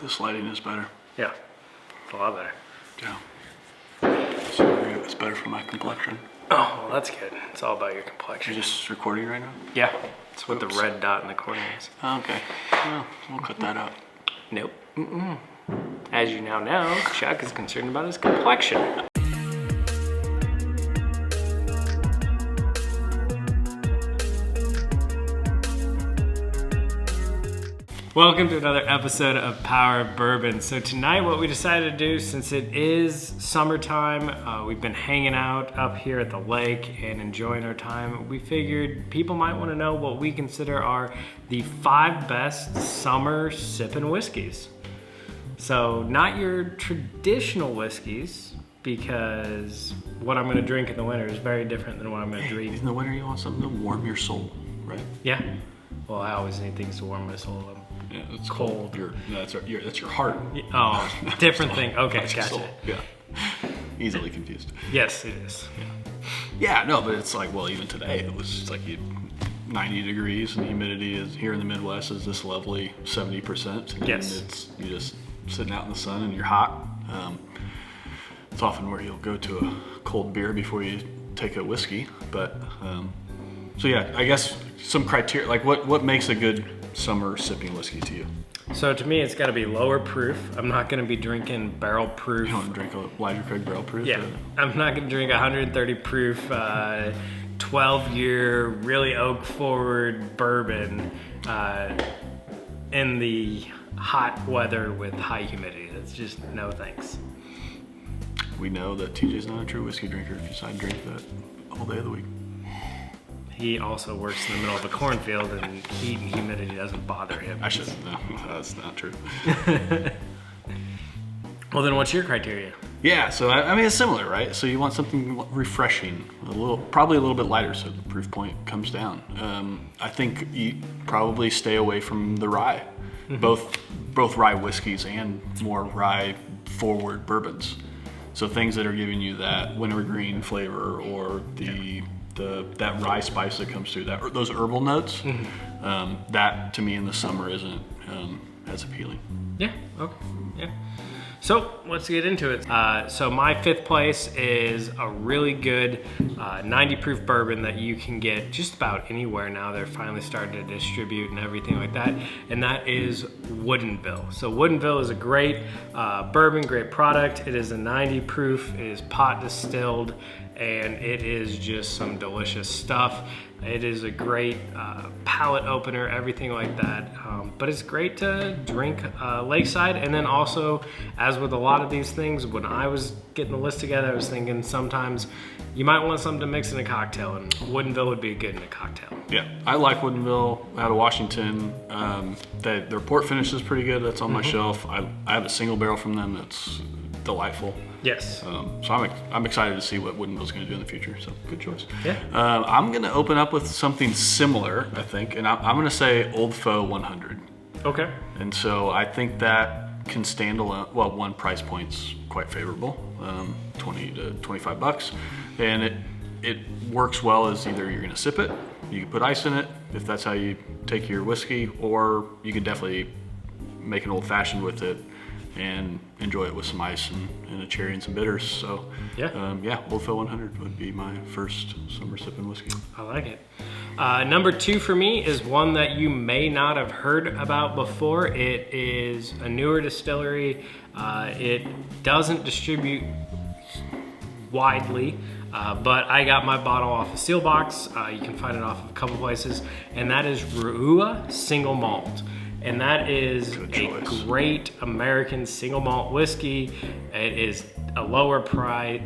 This lighting is better. Yeah, it's a lot better. Yeah. So it's better for my complexion. Oh, well, that's good. It's all about your complexion. You're just recording right now? Yeah, it's what the red dot in the corner is. Oh, okay. Well, we'll cut that out. Nope. As you now know, Chuck is concerned about his complexion. Welcome to another episode of Power of Bourbon. So tonight what we decided to do, since it is summertime, we've been hanging out up here at the lake and enjoying our time. We figured people might want to know what we consider are the 5 best summer sipping whiskeys. So not your traditional whiskeys, because what I'm going to drink in the winter is very different than what I'm going to drink. In the winter you want something to warm your soul, right? Yeah. Well, I always need things to warm my soul. Yeah, it's cold. That's your heart. Oh, different thing. Okay, gotcha. Soul. Yeah, easily confused. Yes, it is. Yeah, no, but it's like, well, even today it was like 90 degrees and the humidity is here in the Midwest is this lovely 70%. And yes. You're just sitting out in the sun and you're hot. It's often where you'll go to a cold beer before you take a whiskey. But so yeah, I guess some criteria, like what makes a good summer sipping whiskey to you? So to me, it's got to be lower proof. I'm not going to be drinking barrel proof. You don't drink a Elijah Craig barrel proof? Yeah, I'm not going to drink 130 proof, 12-year, really oak forward bourbon in the hot weather with high humidity. That's just no thanks. We know that TJ's not a true whiskey drinker if you decide to drink that all day of the week. He also works in the middle of a cornfield and heat and humidity doesn't bother him. I shouldn't. No, that's not true. Well, then what's your criteria? Yeah, so I mean it's similar, right? So you want something refreshing, probably a little bit lighter, so the proof point comes down. I think you probably stay away from the rye, both rye whiskeys and more rye forward bourbons. So things that are giving you that wintergreen flavor or that rye spice that comes through, those herbal notes, that to me in the summer isn't as appealing. Yeah, okay, yeah. So let's get into it. So my 5th place is a really good 90 proof bourbon that you can get just about anywhere now. They're finally starting to distribute and everything like that. And that is Woodinville. So Woodinville is a great bourbon, great product. It is a 90 proof, it is pot distilled, and it is just some delicious stuff. It is a great palate opener, everything like that. But it's great to drink lakeside. And then also, as with a lot of these things, when I was getting the list together, I was thinking sometimes you might want something to mix in a cocktail, and Woodinville would be good in a cocktail. Yeah, I like Woodinville out of Washington. Their port finish is pretty good. That's on my shelf. I have a single barrel from them that's delightful. Yes. So I'm excited to see what Woodinville's going to do in the future. So good choice. Yeah. I'm going to open up with something similar, I think, and I'm going to say Old Foe 100. Okay. And so I think that can stand alone. Well, one price point's quite favorable, $20 to $25, and it works well as either you're going to sip it, you can put ice in it if that's how you take your whiskey, or you can definitely make an old fashioned with it and enjoy it with some ice and a cherry and some bitters. So yeah, Old Foe 100 would be my first summer sipping whiskey. I like it. Number 2 for me is one that you may not have heard about before. It is a newer distillery. It doesn't distribute widely, but I got my bottle off of Sealbox. You can find it off of a couple places, and that is Rua Single Malt. And that is a great American single malt whiskey. It is a lower price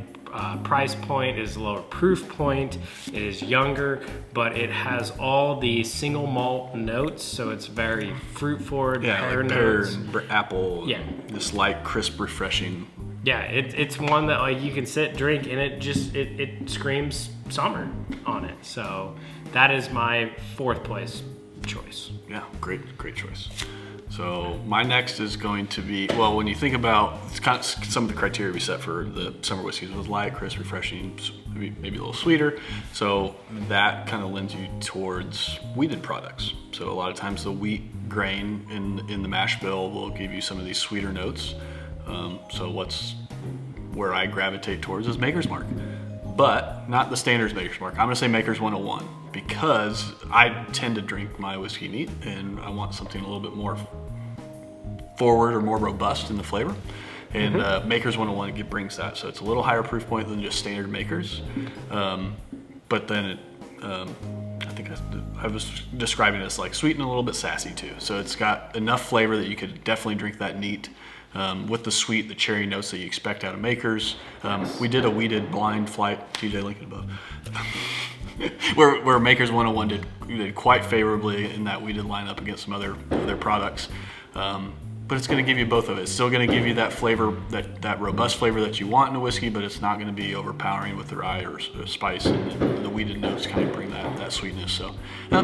point, it is a lower proof point, it is younger, but it has all the single malt notes, so it's very fruit forward, pear like notes. Pear and apple, this light, crisp, refreshing. Yeah, it's one that like you can sit, drink, and it screams summer on it. So that is my 4th place choice. Yeah, great choice. So my next is going to be, well, when you think about it's kind of some of the criteria we set for the summer whiskeys was light, crisp, refreshing, maybe a little sweeter. So that kind of lends you towards wheated products. So a lot of times the wheat grain in the mash bill will give you some of these sweeter notes. So where I gravitate towards is Maker's Mark, but not the standards Maker's Mark. I'm gonna say Maker's 101 because I tend to drink my whiskey neat and I want something a little bit more forward or more robust in the flavor. And Maker's 101 brings that. So it's a little higher proof point than just standard Maker's. But then I think I was describing it as like sweet and a little bit sassy too. So it's got enough flavor that you could definitely drink that neat. With the sweet, the cherry notes that you expect out of Makers. We did a wheated blind flight, TJ Lincoln above, where Makers 101 did quite favorably in that wheated lineup against some other products. But it's going to give you both of it. It's still going to give you that flavor, that robust flavor that you want in a whiskey, but it's not going to be overpowering with the rye or spice, and the wheated notes kind of bring that sweetness. So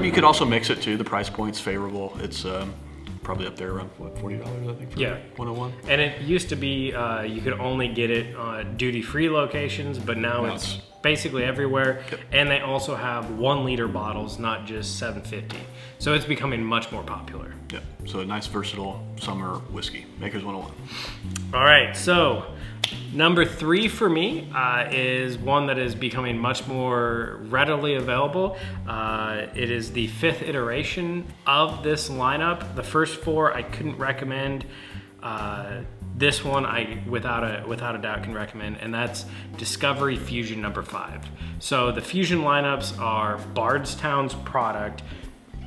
you could also mix it too. The price point's favorable. It's probably up there around $40, I think, for 101. And it used to be you could only get it on duty-free locations, but now it's basically everywhere. Yep. And they also have 1 liter bottles, not just 750. So it's becoming much more popular. Yeah. So a nice versatile summer whiskey, Maker's 101. All right, so number 3 for me is one that is becoming much more readily available. It is the 5th iteration of this lineup. The first 4 I couldn't recommend. This one I without a doubt can recommend, and that's Discovery Fusion number 5. So the Fusion lineups are Bardstown's product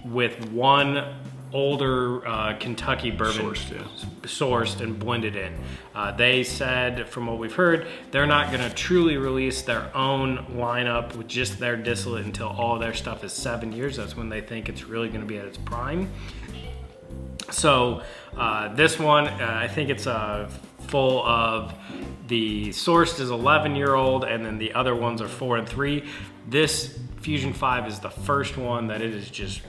with one older Kentucky bourbon sourced and blended in. They said, from what we've heard, they're not going to truly release their own lineup with just their distillate until all their stuff is 7 years. That's when they think it's really going to be at its prime. So this one, I think it's full of the sourced is 11-year-old, and then the other ones are 4 and 3. This Fusion 5 is the first one that it is just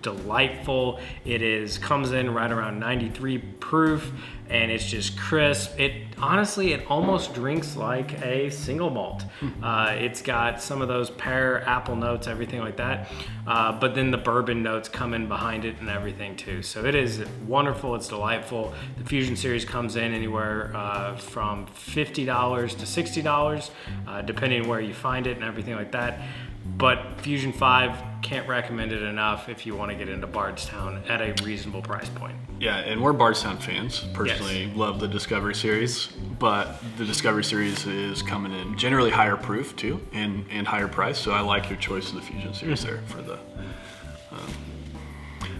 delightful. It comes in right around 93 proof, and it's just crisp. It almost drinks like a single malt. It's got some of those pear, apple notes, everything like that. But then the bourbon notes come in behind it and everything too. So it is wonderful. It's delightful. The Fusion series comes in anywhere from $50 to $60, depending where you find it and everything like that. But Fusion 5, can't recommend it enough if you want to get into Bardstown at a reasonable price point. Yeah, and we're Bardstown fans. Personally, love the Discovery series, but the Discovery series is coming in generally higher proof too, and higher price. So I like your choice of the Fusion series there for the.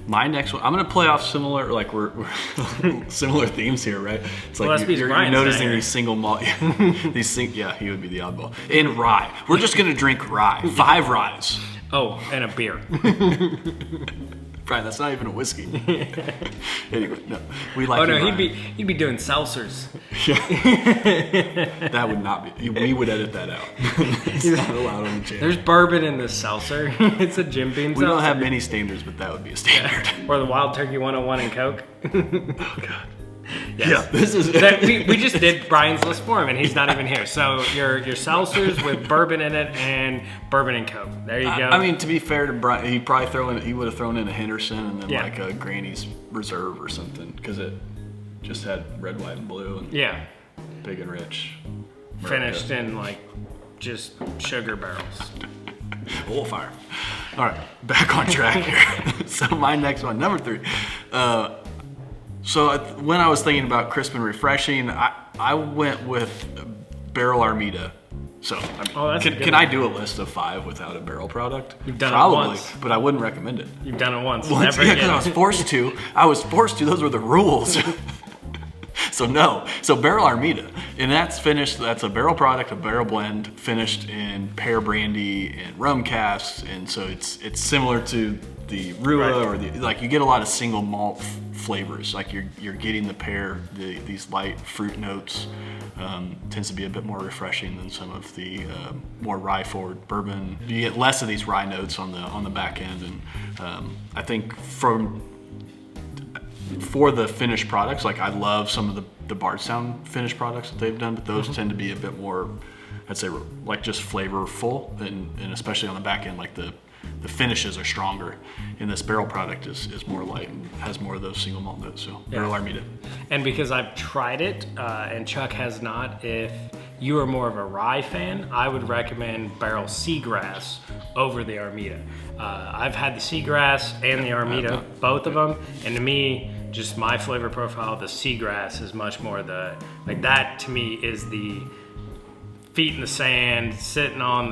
My next one, I'm gonna play off similar, like we're similar themes here, right? It's like you're noticing these single malt, he would be the oddball. And rye, we're just gonna drink rye, 5 ryes. Oh, and a beer. Brian, that's not even a whiskey. Anyway, no, we like. Oh no, he'd be doing seltzers. Yeah. That would not be. We would edit that out. It's not allowed on the channel. There's bourbon in this seltzer. It's a Jim Beam seltzer. We don't have many standards, but that would be a standard. Yeah. Or the Wild Turkey 101 and Coke. Oh God. Yes. Yeah, this is. We just did Brian's list for him, and he's not even here. So your seltzers with bourbon in it and bourbon and Coke. There you go. I mean, to be fair to Brian, he would have thrown in a Henderson and then like a Granny's Reserve or something, because it just had red, white, and blue and big and rich. Finished in like just sugar barrels. Full fire. All right, back on track here. So my next one, number 3. So when I was thinking about crisp and refreshing, I went with Barrell Armida. So can I do a list of 5 without a Barrell product? You've done Probably, it once. But I wouldn't recommend it. You've done it once. Never again. Because I was forced to. Those were the rules. So no. So Barrell Armida, and that's finished. That's a Barrell product, a Barrell blend, finished in pear brandy and rum casks, and so it's similar to the Rua or you get a lot of single malt flavors. Like you're getting the pear, these light fruit notes. Tends to be a bit more refreshing than some of the more rye forward bourbon. You get less of these rye notes on the back end, and I think from for the finished products, like I love some of the Bardstown finished products that they've done, but those tend to be a bit more, I'd say, like just flavorful, and especially on the back end, like the finishes are stronger. And this barrel product is more light and has more of those single malt notes. So Barrell Armida. And because I've tried it, and Chuck has not, if you are more of a rye fan, I would recommend Barrell Seagrass over the Armida. I've had the Seagrass and the Armida, both of them, and to me, just my flavor profile, the Seagrass is much more like that to me is the feet in the sand, sitting on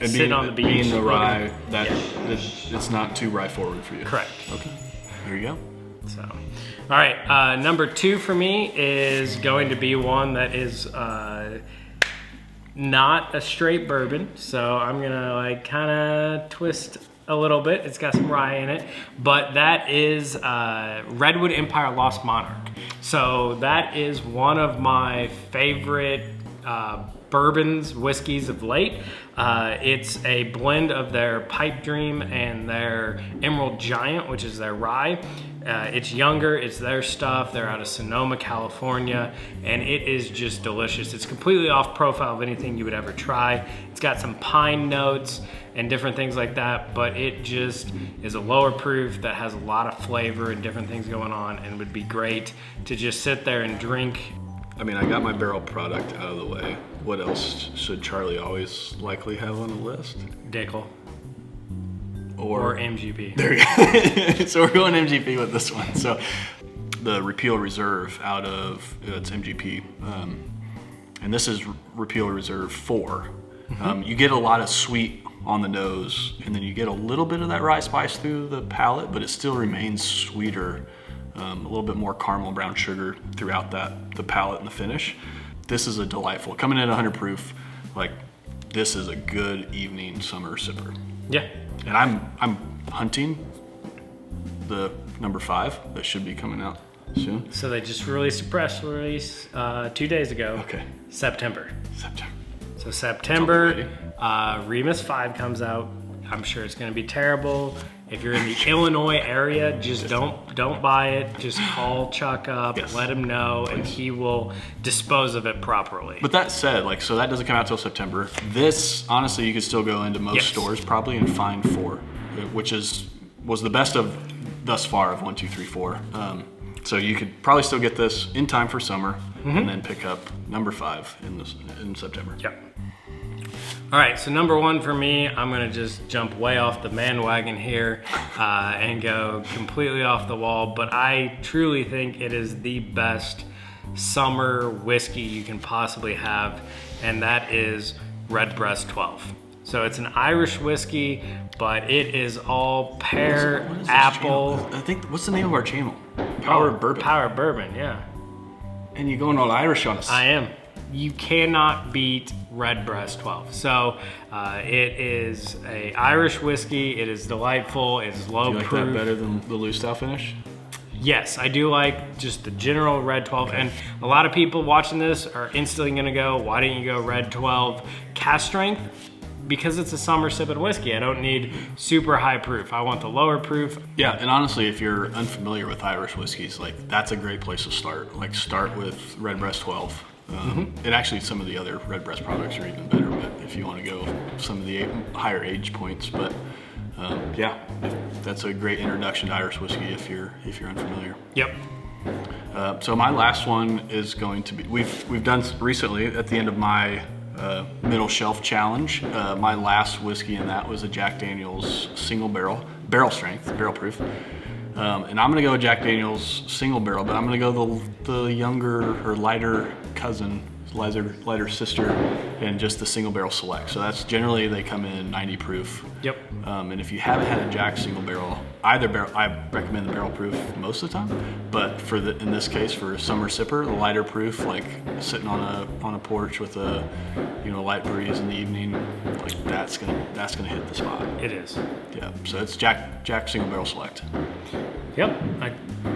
sitting on the beach. Being the rye, it's not too rye forward for you. Correct. Okay, there you go. So, all right, number 2 for me is going to be one that is not a straight bourbon. So I'm gonna like kind of twist a little bit. It's got some rye in it, but that is Redwood Empire Lost Monarch. So that is one of my favorite bourbons, whiskeys of late. It's a blend of their Pipe Dream and their Emerald Giant, which is their rye. It's younger, it's their stuff. They're out of Sonoma, California, and it is just delicious. It's completely off profile of anything you would ever try. It's got some pine notes and different things like that, but it just is a lower proof that has a lot of flavor and different things going on, and would be great to just sit there and drink. I mean, I got my barrel product out of the way. What else should Charlie always likely have on the list? Dickel. Or MGP. There you go. So we're going MGP with this one. So the Repeal Reserve out of, it's MGP. And this is Repeal Reserve 4. You get a lot of sweet on the nose, and then you get a little bit of that rye spice through the palate, but it still remains sweeter. A little bit more caramel brown sugar throughout the palate and the finish. This is a delightful, coming in at 100 proof, like this is a good evening summer sipper. Yeah. And I'm hunting the number 5 that should be coming out soon. So they just released a press release 2 days ago. Okay. September. September. So September, Remus 5 comes out. I'm sure it's going to be terrible. If you're in the Illinois area, just don't buy it. Just call Chuck up, let him know, and he will dispose of it properly. But that said, like, so that doesn't come out till September. This, honestly, you could still go into most stores probably and find 4, which was the best of thus far of 1, 2, 3, 4. So you could probably still get this in time for summer, and then pick up number 5 in September. Yep. All right, so number 1 for me, I'm gonna just jump way off the bandwagon here and go completely off the wall, but I truly think it is the best summer whiskey you can possibly have, and that is Redbreast 12. So it's an Irish whiskey, but it is all pear, what is apple. Channel? I think, what's the name of our channel? Power Bourbon. Power Bourbon, yeah. And you're going all Irish on us. I am. You cannot beat Redbreast 12. So it is a Irish whiskey. It is delightful. It is low Do you like proof. that better than the loose style finish? Yes, I do like just the general Red 12. And a lot of people watching this are instantly going to go, why didn't you go Red 12 cask strength? Because it's a summer sipping whiskey. I don't need super high proof. I want the lower proof. Yeah, and honestly, if you're unfamiliar with Irish whiskeys, like that's a great place to start. Like start with Redbreast 12. And actually some of the other Redbreast products are even better, but if you want to go some of the higher age points, but yeah, that's a great introduction to Irish whiskey if you're unfamiliar. Yep. So my last one is going to be, we've done recently at the end of my middle shelf challenge, my last whiskey in that was a Jack Daniel's single barrel strength, barrel proof. And I'm gonna go Jack Daniel's single barrel, but I'm gonna go the younger or lighter cousin, lighter sister, and just the single barrel select. So that's generally they come in 90 proof. Yep. And if you haven't had a Jack single barrel, either barrel, I recommend the barrel proof most of the time. But in this case, for a summer sipper, the lighter proof, like sitting on a porch with a light breeze in the evening, like that's gonna hit the spot. It is. Yeah. So it's Jack single barrel select. Yep.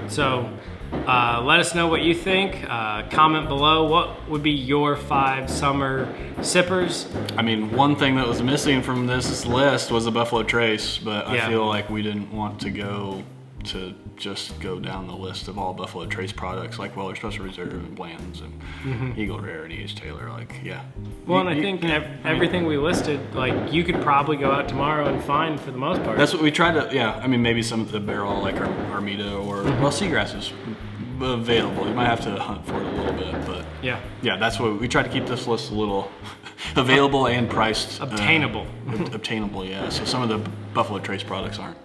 So let us know what you think. Comment below. What would be your 5 summer sippers? I mean, one thing that was missing from this list was the Buffalo Trace, but I feel like we didn't want to go to just go down the list of all Buffalo Trace products like Weller Special Reserve and Bland's and Eagle Rare and E.H. Taylor. Like, yeah. Well, and I think everything we listed, like, you could probably go out tomorrow and find for the most part. That's what we tried to, yeah. I mean, maybe some of the Barrell, like Armida or, well, Seagrass is available. You might have to hunt for it a little bit, but yeah, that's what we tried to keep this list a little available and priced. Obtainable. Obtainable, yeah. So some of the Buffalo Trace products aren't.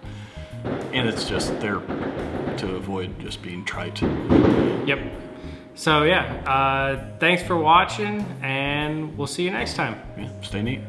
And it's just, they're to avoid just being trite. Yep. So yeah, thanks for watching, and we'll see you next time. Yeah, stay neat.